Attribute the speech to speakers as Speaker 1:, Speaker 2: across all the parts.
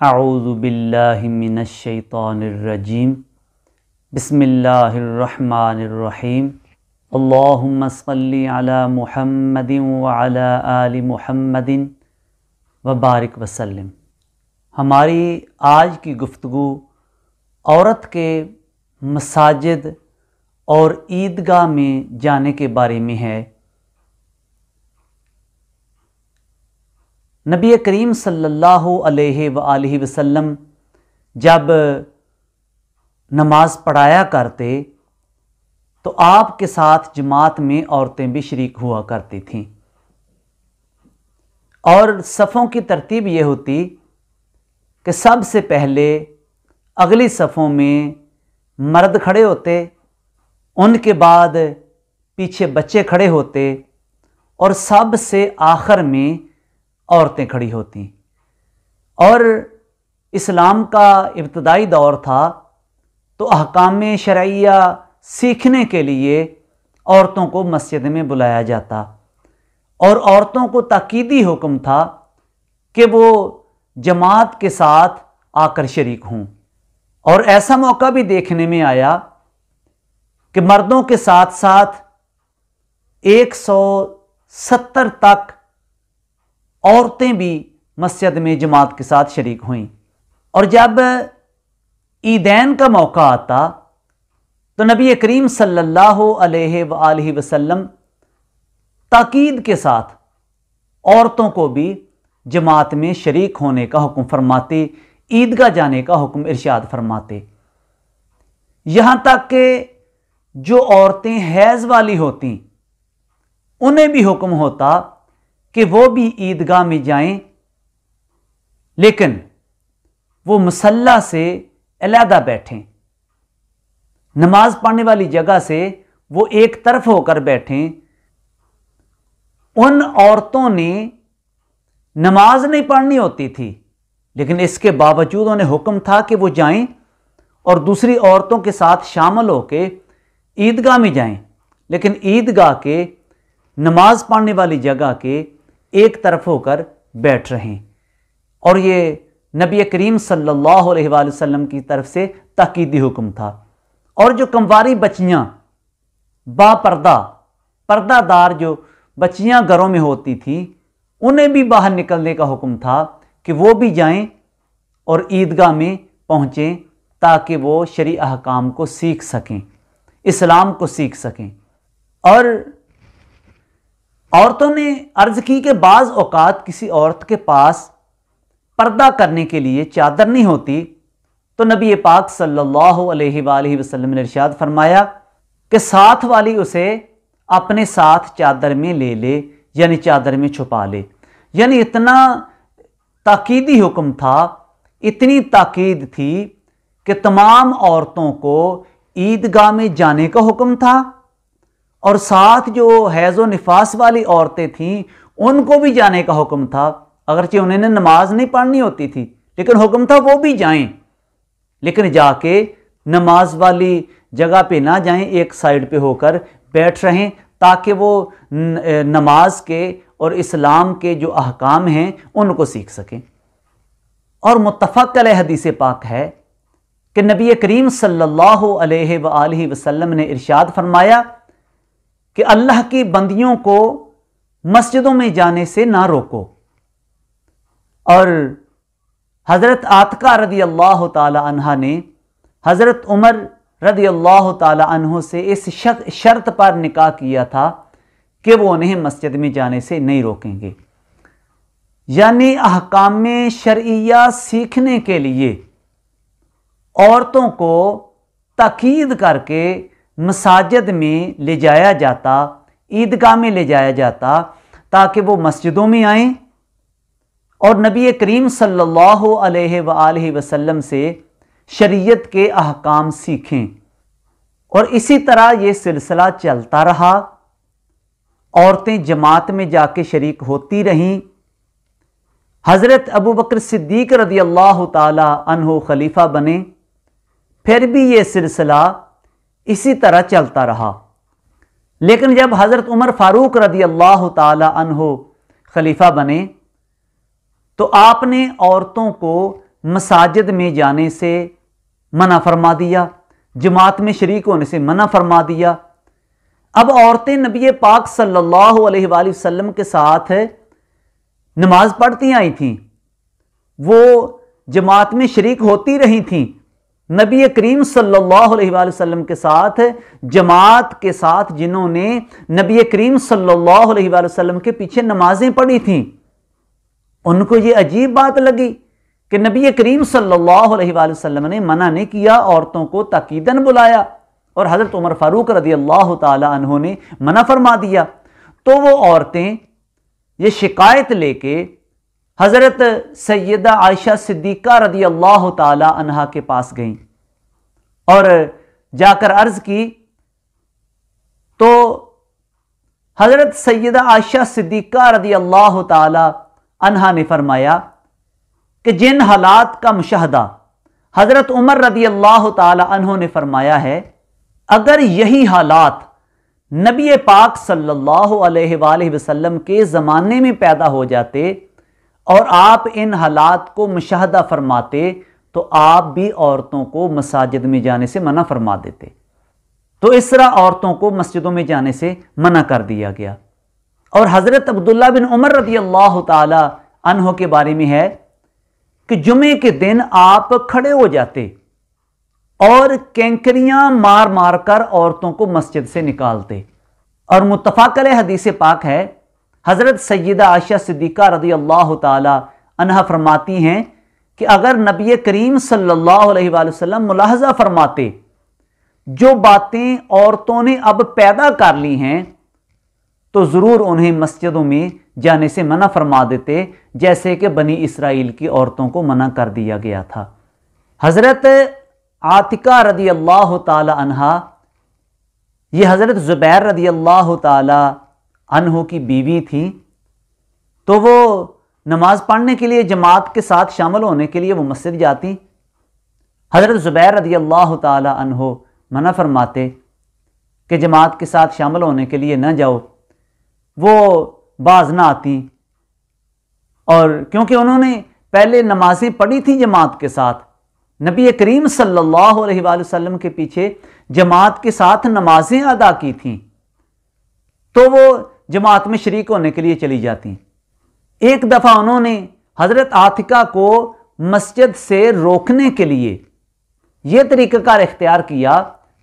Speaker 1: اعوذ باللہ من الشیطان الرجیم بسم اللہ الرحمن الرحیم اللہم صلی علی محمد وعلی آل محمد وبارک وسلم۔ ہماری آج کی گفتگو عورت کے مساجد اور عیدگاہ میں جانے کے بارے میں ہے۔ نبی کریم صلی اللہ علیہ وآلہ وسلم جب نماز پڑھایا کرتے تو آپ کے ساتھ جماعت میں عورتیں بھی شریک ہوا کرتی تھیں، اور صفوں کی ترتیب یہ ہوتی کہ سب سے پہلے اگلی صفوں میں مرد کھڑے ہوتے، ان کے بعد پیچھے بچے کھڑے ہوتے، اور سب سے آخر میں عورتیں کھڑی ہوتی۔ اور اسلام کا ابتدائی دور تھا تو احکام شرعیہ سیکھنے کے لیے عورتوں کو مسجد میں بلایا جاتا، اور عورتوں کو تاکیدی حکم تھا کہ وہ جماعت کے ساتھ آ کر شریک ہوں۔ اور ایسا موقع بھی دیکھنے میں آیا کہ مردوں کے ساتھ ساتھ 170 تک عورتیں بھی مسجد میں جماعت کے ساتھ شریک ہوئیں۔ اور جب عیدین کا موقع آتا تو نبی کریم صلی اللہ علیہ وآلہ وسلم تاکید کے ساتھ عورتوں کو بھی جماعت میں شریک ہونے کا حکم فرماتے، عیدگاہ جانے کا حکم ارشاد فرماتے، یہاں تک کہ جو عورتیں حیض والی ہوتیں انہیں بھی حکم ہوتا کہ وہ بھی عیدگاہ میں جائیں، لیکن وہ مصلی سے علیحدہ بیٹھیں، نماز پڑھنے والی جگہ سے وہ ایک طرف ہو کر بیٹھیں۔ ان عورتوں نے نماز نہیں پڑھنی ہوتی تھی، لیکن اس کے باوجود انہیں حکم تھا کہ وہ جائیں اور دوسری عورتوں کے ساتھ شامل ہو کے عیدگاہ میں جائیں، لیکن عیدگاہ کے نماز پڑھنے والی جگہ کے ایک طرف ہو کر بیٹھ رہیں۔ اور یہ نبی کریم صلی اللہ علیہ وآلہ وسلم کی طرف سے تاکیدی حکم تھا۔ اور جو کمواری بچیاں با پردہ دار جو بچیاں گھروں میں ہوتی تھیں انہیں بھی باہر نکلنے کا حکم تھا کہ وہ بھی جائیں اور عیدگاہ میں پہنچیں تاکہ وہ شرعی احکام کو سیکھ سکیں، اسلام کو سیکھ سکیں۔ اور عورتوں نے عرض کی کہ بعض اوقات کسی عورت کے پاس پردہ کرنے کے لیے چادر نہیں ہوتی، تو نبی پاک صلی اللہ علیہ وآلہ وسلم نے ارشاد فرمایا کہ ساتھ والی اسے اپنے ساتھ چادر میں لے لے، یعنی چادر میں چھپا لے۔ یعنی اتنا تاکیدی حکم تھا، اتنی تاکید تھی کہ تمام عورتوں کو عیدگاہ میں جانے کا حکم تھا، اور ساتھ جو حیض و نفاس والی عورتیں تھیں ان کو بھی جانے کا حکم تھا، اگرچہ انہیں نے نماز نہیں پڑھنی ہوتی تھی لیکن حکم تھا وہ بھی جائیں، لیکن جا کے نماز والی جگہ پہ نہ جائیں، ایک سائیڈ پہ ہو کر بیٹھ رہیں تاکہ وہ نماز کے اور اسلام کے جو احکام ہیں ان کو سیکھ سکیں۔ اور متفق علیہ حدیث پاک ہے کہ نبی کریم صلی اللہ علیہ وآلہ وسلم نے ارشاد فرمایا کہ اللہ کی بندیوں کو مسجدوں میں جانے سے نہ روکو۔ اور حضرت عاتقہ رضی اللہ تعالی عنہ نے حضرت عمر رضی اللہ تعالی عنہ سے اس شرط پر نکاح کیا تھا کہ وہ انہیں مسجد میں جانے سے نہیں روکیں گے۔ یعنی احکام شرعیہ سیکھنے کے لیے عورتوں کو تاکید کر کے مساجد میں لے جایا جاتا، عیدگاہ میں لے جایا جاتا تاکہ وہ مسجدوں میں آئیں اور نبی کریم صلی اللہ علیہ وآلہ وسلم سے شریعت کے احکام سیکھیں۔ اور اسی طرح یہ سلسلہ چلتا رہا، عورتیں جماعت میں جا کے شریک ہوتی رہیں۔ حضرت ابو بکر صدیق رضی اللہ تعالی عنہ خلیفہ بنے، پھر بھی یہ سلسلہ اسی طرح چلتا رہا، لیکن جب حضرت عمر فاروق رضی اللہ تعالی عنہ خلیفہ بنے تو آپ نے عورتوں کو مساجد میں جانے سے منع فرما دیا، جماعت میں شریک ہونے سے منع فرما دیا۔ اب عورتیں نبی پاک صلی اللہ علیہ وآلہ وسلم کے ساتھ نماز پڑھتی آئی تھیں، وہ جماعت میں شریک ہوتی رہی تھیں، نبی کریم صلی اللہ علیہ وآلہ وسلم کے ساتھ جماعت کے ساتھ جنہوں نے نبی کریم صلی اللہ علیہ وآلہ وسلم کے پیچھے نمازیں پڑھی تھیں، ان کو یہ عجیب بات لگی کہ نبی کریم صلی اللہ علیہ وآلہ وسلم نے منع نہیں کیا، عورتوں کو تاکیداً بلایا، اور حضرت عمر فاروق رضی اللہ تعالی عنہ نے منع فرما دیا۔ تو وہ عورتیں یہ شکایت لے کے حضرت سیدہ عائشہ صدیقہ رضی اللہ تعالی عنہا کے پاس گئیں اور جا کر عرض کی، تو حضرت سیدہ عائشہ صدیقہ رضی اللہ تعالی عنہا نے فرمایا کہ جن حالات کا مشاہدہ حضرت عمر رضی اللہ تعالی عنہ نے فرمایا ہے، اگر یہی حالات نبی پاک صلی اللہ علیہ وآلہ وسلم کے زمانے میں پیدا ہو جاتے اور آپ ان حالات کو مشاہدہ فرماتے تو آپ بھی عورتوں کو مساجد میں جانے سے منع فرما دیتے۔ تو اس طرح عورتوں کو مسجدوں میں جانے سے منع کر دیا گیا۔ اور حضرت عبداللہ بن عمر رضی اللہ تعالی عنہ کے بارے میں ہے کہ جمعے کے دن آپ کھڑے ہو جاتے اور کینکریاں مار مار کر عورتوں کو مسجد سے نکالتے۔ اور متفق علیہ حدیث پاک ہے، حضرت سیدہ عائشہ صدیقہ رضی اللہ تعالی عنہا فرماتی ہیں کہ اگر نبی کریم صلی اللہ علیہ وآلہ وسلم ملاحظہ فرماتے جو باتیں عورتوں نے اب پیدا کر لی ہیں تو ضرور انہیں مسجدوں میں جانے سے منع فرما دیتے، جیسے کہ بنی اسرائیل کی عورتوں کو منع کر دیا گیا تھا۔ حضرت عاتقہ رضی اللہ تعالی عنہا، یہ حضرت زبیر رضی اللہ تعالی عنہ کی بیوی تھی، تو وہ نماز پڑھنے کے لیے جماعت کے ساتھ شامل ہونے کے لیے وہ مسجد جاتی۔ حضرت زبیر رضی اللہ تعالی عنہ منع فرماتے کہ جماعت کے ساتھ شامل ہونے کے لیے نہ جاؤ، وہ باز نہ آتی، اور کیونکہ انہوں نے پہلے نمازیں پڑھی تھی جماعت کے ساتھ، نبی کریم صلی اللہ علیہ وآلہ وسلم کے پیچھے جماعت کے ساتھ نمازیں ادا کی تھیں، تو وہ جماعت میں شریک ہونے کے لیے چلی جاتی۔ ایک دفعہ انہوں نے حضرت عاتقہ کو مسجد سے روکنے کے لیے یہ طریقہ کار اختیار کیا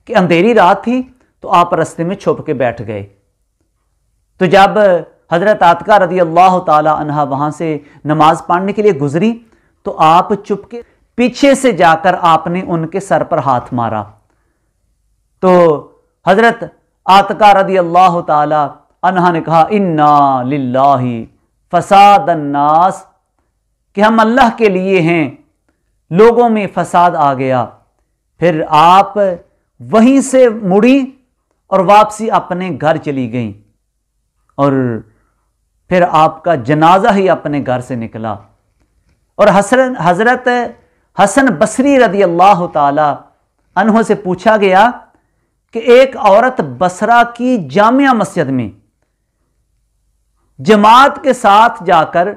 Speaker 1: کہ اندھیری رات تھی تو آپ رستے میں چھپ کے بیٹھ گئے۔ تو جب حضرت عاتقہ رضی اللہ تعالی عنہا وہاں سے نماز پڑھنے کے لیے گزری تو آپ چپ کے پیچھے سے جا کر آپ نے ان کے سر پر ہاتھ مارا۔ تو حضرت عاتقہ رضی اللہ تعالی عنہا نے کہا انا للہ فساد الناس، کہ ہم اللہ کے لیے ہیں، لوگوں میں فساد آ گیا۔ پھر آپ وہیں سے مڑی اور واپسی اپنے گھر چلی گئیں، اور پھر آپ کا جنازہ ہی اپنے گھر سے نکلا۔ اور حضرت حسن بصری رضی اللہ تعالی عنہ سے پوچھا گیا کہ ایک عورت بصرہ کی جامع مسجد میں جماعت کے ساتھ جا کر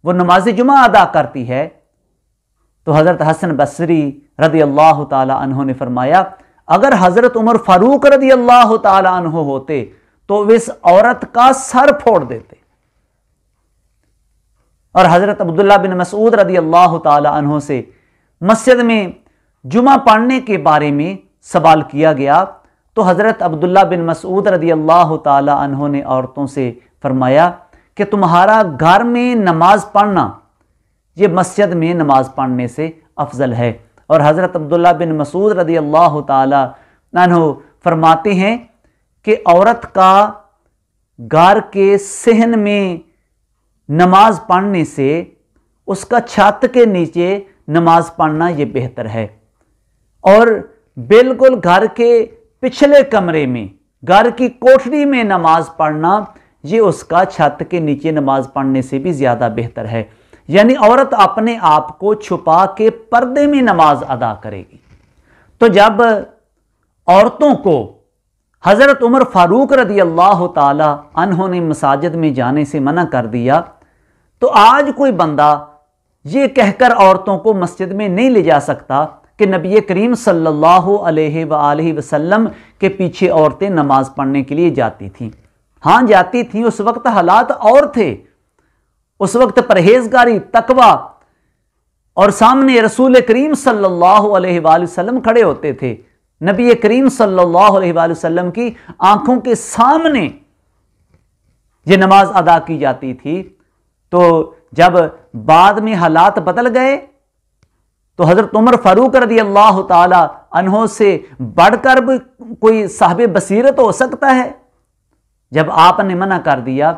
Speaker 1: وہ نماز جمعہ ادا کرتی ہے، تو حضرت حسن بصری رضی اللہ تعالی عنہ نے فرمایا اگر حضرت عمر فاروق رضی اللہ تعالی عنہ ہوتے تو اس عورت کا سر پھوڑ دیتے۔ اور حضرت عبداللہ بن مسعود رضی اللہ تعالی عنہ سے مسجد میں جمعہ پڑھنے کے بارے میں سوال کیا گیا تو حضرت عبداللہ بن مسعود رضی اللہ تعالی عنہ نے عورتوں سے فرمایا کہ تمہارا گھر میں نماز پڑھنا یہ مسجد میں نماز پڑھنے سے افضل ہے۔ اور حضرت عبداللہ بن مسعود رضی اللہ تعالی عنہ فرماتے ہیں کہ عورت کا گھر کے صحن میں نماز پڑھنے سے اس کا چھت کے نیچے نماز پڑھنا یہ بہتر ہے، اور بالکل گھر کے پچھلے کمرے میں، گھر کی کوٹھری میں نماز پڑھنا یہ اس کا چھت کے نیچے نماز پڑھنے سے بھی زیادہ بہتر ہے۔ یعنی عورت اپنے آپ کو چھپا کے پردے میں نماز ادا کرے گی۔ تو جب عورتوں کو حضرت عمر فاروق رضی اللہ تعالی عنہ نے مساجد میں جانے سے منع کر دیا، تو آج کوئی بندہ یہ کہہ کر عورتوں کو مسجد میں نہیں لے جا سکتا کہ نبی کریم صلی اللہ علیہ وآلہ وسلم کے پیچھے عورتیں نماز پڑھنے کے لیے جاتی تھیں۔ ہاں جاتی تھیں، اس وقت حالات اور تھے، اس وقت پرہیزگاری، تقوی، اور سامنے رسول کریم صلی اللہ علیہ وآلہ وسلم کھڑے ہوتے تھے۔ نبی کریم صلی اللہ علیہ وآلہ وسلم کی آنکھوں کے سامنے یہ نماز ادا کی جاتی تھی۔ تو جب بعد میں حالات بدل گئے تو حضرت عمر فاروق رضی اللہ تعالی عنہ سے بڑھ کر بھی کوئی صاحب بصیرت ہو سکتا ہے؟ جب آپ نے منع کر دیا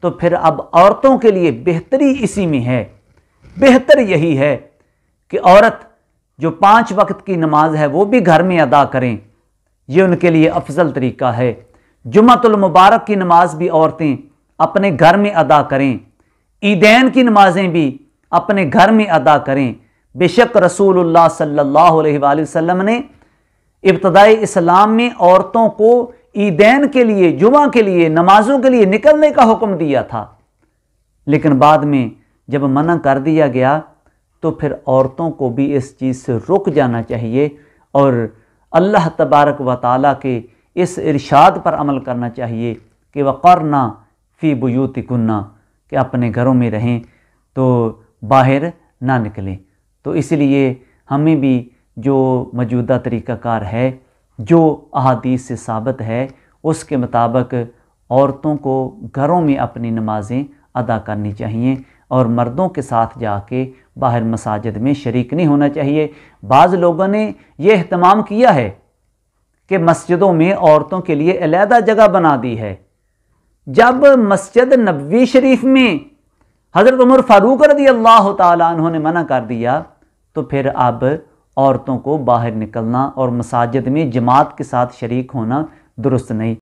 Speaker 1: تو پھر اب عورتوں کے لیے بہتری اسی میں ہے، بہتر یہی ہے کہ عورت جو 5 وقت کی نماز ہے وہ بھی گھر میں ادا کریں، یہ ان کے لیے افضل طریقہ ہے۔ جمعۃ المبارک کی نماز بھی عورتیں اپنے گھر میں ادا کریں، عیدین کی نمازیں بھی اپنے گھر میں ادا کریں۔ بے شک رسول اللہ صلی اللہ علیہ وآلہ وسلم نے ابتدائی اسلام میں عورتوں کو عیدین کے لیے، جمعہ کے لیے، نمازوں کے لیے نکلنے کا حکم دیا تھا، لیکن بعد میں جب منع کر دیا گیا تو پھر عورتوں کو بھی اس چیز سے رک جانا چاہیے اور اللہ تبارک و تعالیٰ کے اس ارشاد پر عمل کرنا چاہیے کہ وقرنا فی بیوتکن، کہ اپنے گھروں میں رہیں تو باہر نہ نکلیں۔ تو اس لیے ہمیں بھی جو موجودہ طریقہ کار ہے، جو احادیث سے ثابت ہے، اس کے مطابق عورتوں کو گھروں میں اپنی نمازیں ادا کرنی چاہیے اور مردوں کے ساتھ جا کے باہر مساجد میں شریک نہیں ہونا چاہیے۔ بعض لوگوں نے یہ اہتمام کیا ہے کہ مسجدوں میں عورتوں کے لیے علیحدہ جگہ بنا دی ہے۔ جب مسجد نبوی شریف میں حضرت عمر فاروق رضی اللہ تعالیٰ عنہ نے منع کر دیا تو پھر اب عورتوں کو باہر نکلنا اور مساجد میں جماعت کے ساتھ شریک ہونا درست نہیں۔